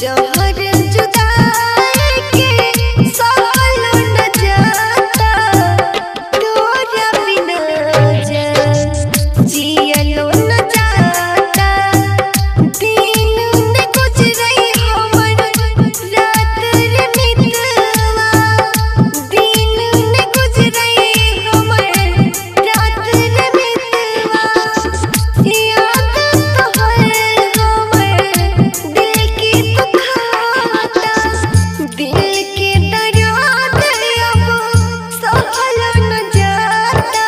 जहर जुदाई के सहलो न जाता तोरा बिना जान जियलो न जाता दिन न गुजरई हमर रात रे मितवा दिन न गुजरई हमर रात रे मितवा याद तोहर हमर दिल की दुखाता दिल के दर्द अब सहलो न जाता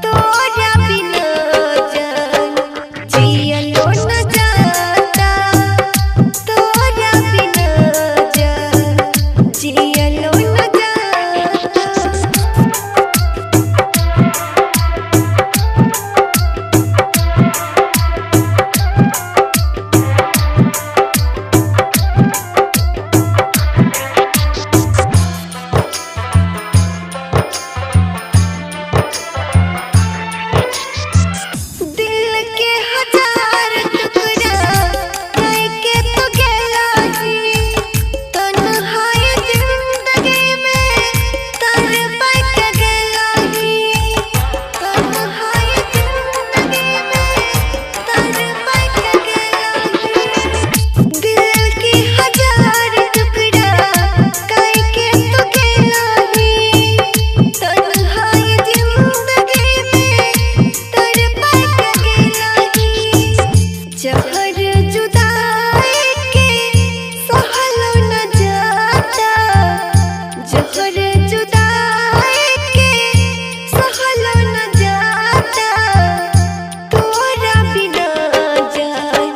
तोरा बिना जान जियलो न जाता तोरा बिना जान जियलो न जाता। दिल के हजार टुकड़ा करके तो गेला ही तन्हाई जिंदगी में तड़प के गेला ही तन्हाई जिंदगी में तड़प के गेला ही दिल के हजार टुकड़ा करके तो गेला ही तन्हाई जिंदगी में तड़प के गेला ही जहर जुदाई के सहलो न जाता जहर जुदाई के सहलो न जाता तोरा बिना जान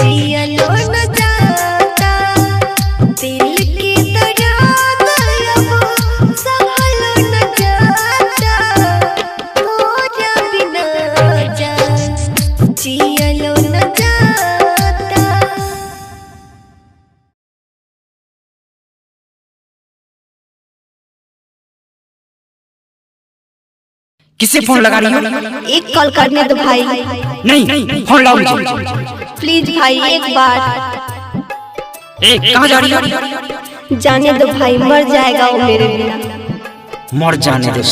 जियलो न जाता दिल के दर्द अब सहलो न जाता तोरा बिना जान जियलो न जाता। किसे फोन लगा रही हो? एक कॉल करने दो भाई नहीं, फोन लाओ मुझे। प्लीज भाई एक बार कहाँ जा रही हो? जाने दो भाई मर जाएगा वो मेरे बिना। मर जाने दो।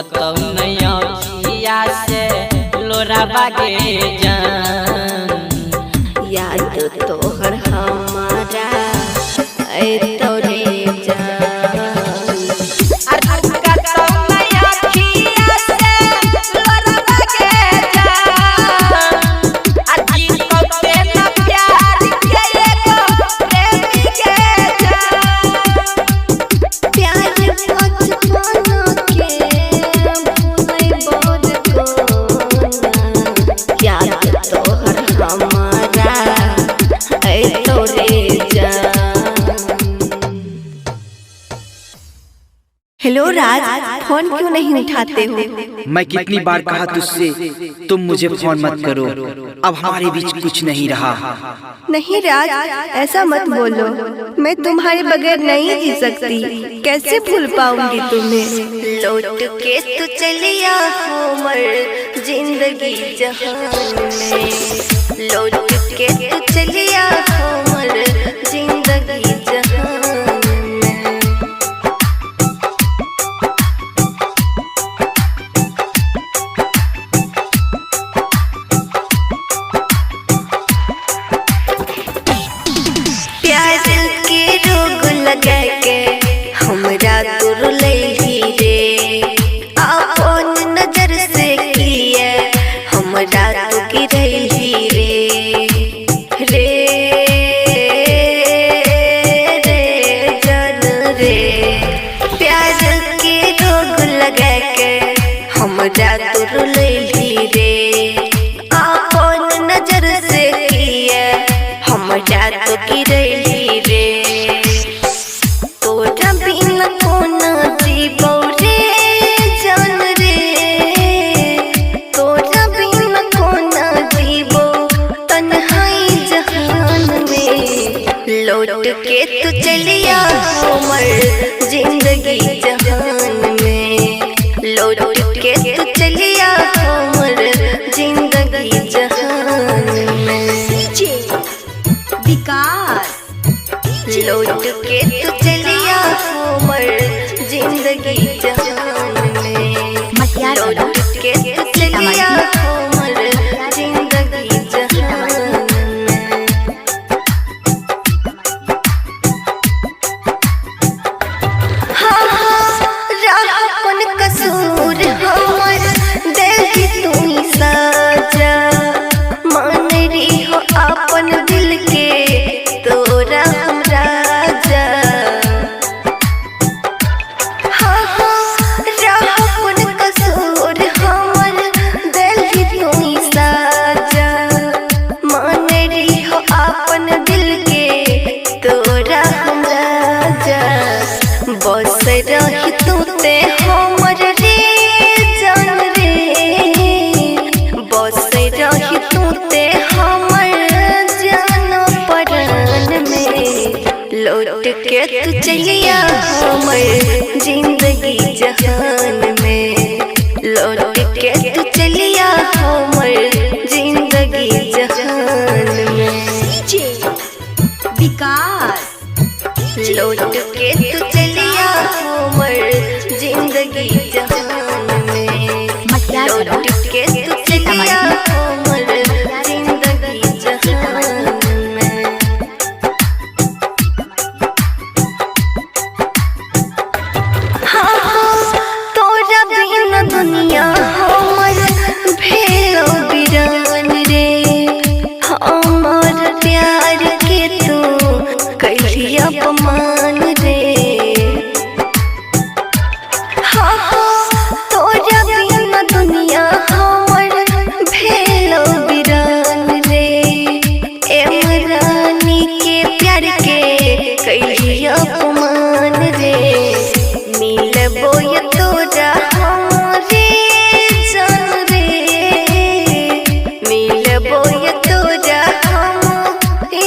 कतौ नैया खिया से लोरा बागे जान। याद तोहर हमारा ऐ तोरे हेलो राज, फोन क्यों नहीं उठाते हो? मैं कितनी बार कहा तुझसे तुम मुझे फोन मत करो, अब हमारे बीच कुछ नहीं रहा। नहीं राज, ऐसा मत बोलो, मैं तुम्हारे बगैर नहीं जी सकती, कैसे भूल पाऊंगी तुम्हें। लौट के तू चलिया हमर जिंदगी जहान में, लौट के तू चलिया हमर जिंदगी जहान। हमरा तोर लैही रे, अपन नजर से किए हमरा तो गिरैही रे, रे रे जान रे। प्यार के रोग लगा के हमरा तोर लैही रे, अपन नजर से किए हमरा तो गिरैही रे। लौट के तू चलिया हमर जिंदगी जहान में, लौट के तू चलिया हमर जिंदगी जहान में। विकास लौट के तू चलिया हमर जिंदगी जहान में, लौट के तू चलिया हमर जिंदगी जहान में। कसूर हमर दिल तू ही साजा, मान रही हो अपन दिल के तोरा हम राजा। हाँ अपन कसूर हमर दिल तू ही साजा, मान रही हो अपन दिल के तोरा हम राजा। बस रही तू ते हमर रे जान रे, बस रही तू ते हमर जान परान में। लौट के तू चलिया हमर जिंदगी जहान में, लौट के तू चलिया हमर जिंदगी जहान में। विकास लौट के तू चलिया हमर जिंदगी जहान में, लौट के तू चलिया हमर जिंदगी जहान में। हाँ तोरा बिना दुनिया हमर भेलो बिरान रे, हमर प्यार के तू कैली अपमान रे। तोरा बिना दुनिया हमर भेलो बिरान रे, रानी के प्यार के कैली अपमान रे। मिलबो ये तोरा हमरे जान रे, मिलबो ये तोरा हम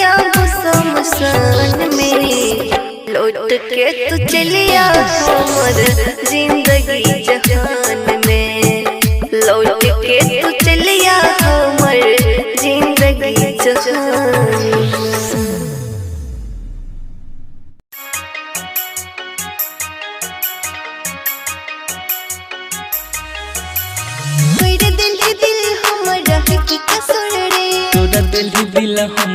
याद शमशान में। लौट के तू चलिया हमर जिंदगी जहान में, लौट के तू चलिया हमर जिंदगी जहान में।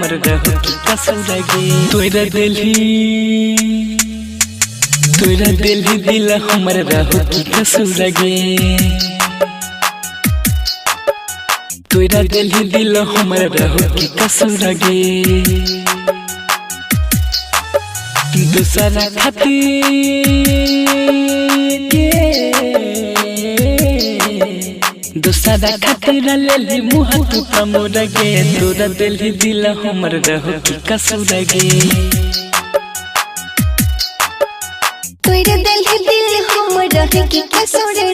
हमर रहो की कसम लगे तोरा दिल दिल हमर रहो की कसम लगे तोरा दिल हमर रहो की कसम लगे दूसरा खातिर दूसरा खातिर ले मुँह तू मोर गे तोरा दिल हमर रहो की कसम लगे तोरा दिल हमर रहो की कसम रे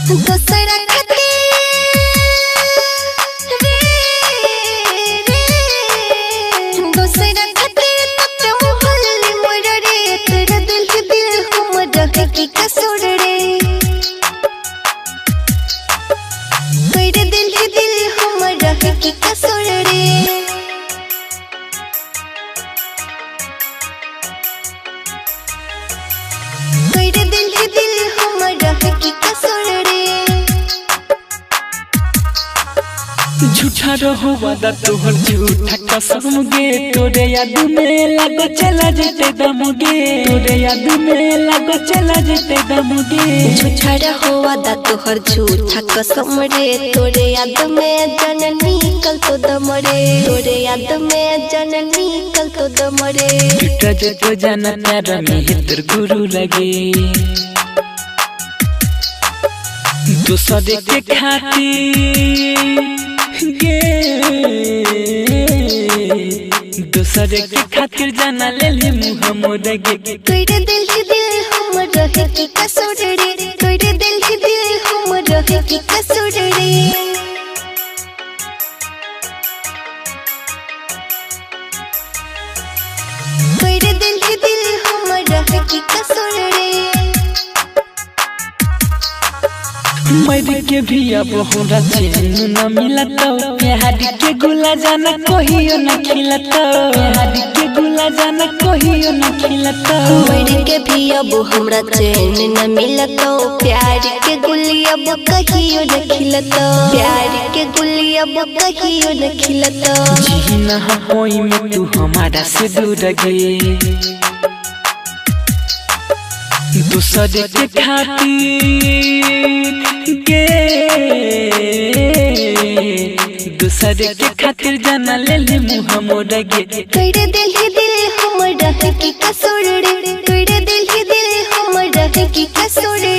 दूसरा खातिर दूसरा खातिर तो मोहल्ले मोर रे तोरा दिल हमर रहो की कसम रे तोरा दिल हमर रहो की कसम रे तोरा दिल हमर रहो की कसम रे झूठा रहो वादा तोहर झूठा कसम गे तोरे याद में लगो चला जेते दम गे तोरे याद में लगो चला जेते दम गे झूठा रहो वादा तोहर झूठा कसम रे तोरे याद में जननी कल तो दम रे तोरे याद में जननी कल तो दम रे टूटा जो तो जाना प्यारा में तेर गुरु लगे दूसरे के खातिर दूसरे के खातिर जाना ले मुँह मोर गे तोरा दिल हमर रहो की कसम रे तोरा दिल हमर रहो की कसम रे तोरा दिल हमर रहो की कसम रे मर के भी अब हमरा चैन न मिलता प्यार के गुला जाना कहियो न खिलता प्यार के गुला जाना कहियो न खिलता मर के भी अब हमरा चैन न मिलता प्यार के गुली अब कहियो न खिलता प्यार के गुली अब कहियो न खिलता जीना होई में तू हमारा से दूर गे दूसरे के खातिर दूसरे के खातिर जाना ले मुँह मोर गे तोरा दिल हमर रहो की कसम रे तोरा दिल हमर रहो की कसम रे